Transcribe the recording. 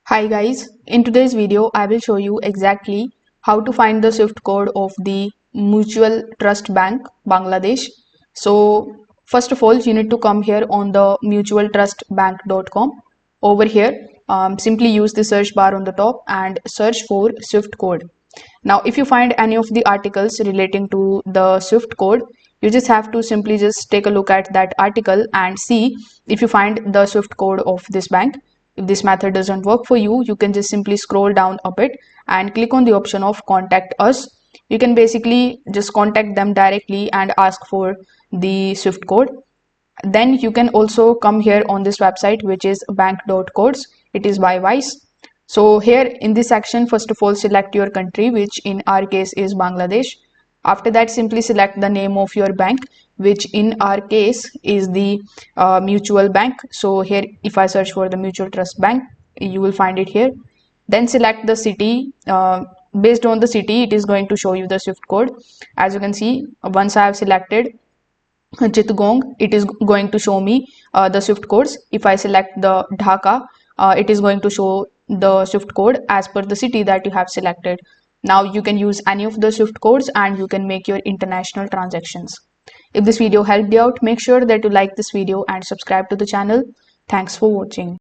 Hi guys, in today's video I will show you exactly how to find the SWIFT code of the Mutual Trust Bank Bangladesh. So first of all you need to come here on the mutualtrustbank.com. Over here simply use the search bar on the top and search for SWIFT code. Now if you find any of the articles relating to the SWIFT code, you just have to simply just take a look at that article and see if you find the SWIFT code of this bank. If this method doesn't work for you, you can just simply scroll down a bit and click on the option of contact us. You can basically just contact them directly and ask for the SWIFT code. Then you can also come here on this website, which is bank.codes. It is by Wise. So here in this section, first of all, select your country, which in our case is Bangladesh. After that, simply select the name of your bank, which in our case is the mutual bank. So here, if I search for the Mutual Trust Bank, you will find it here. Then select the city. Based on the city, it is going to show you the SWIFT code. As you can see, once I have selected Chittagong, it is going to show me the SWIFT codes. If I select the Dhaka, it is going to show the SWIFT code as per the city that you have selected. Now you can use any of the SWIFT codes and you can make your international transactions. If this video helped you out, make sure that you like this video and subscribe to the channel. Thanks for watching.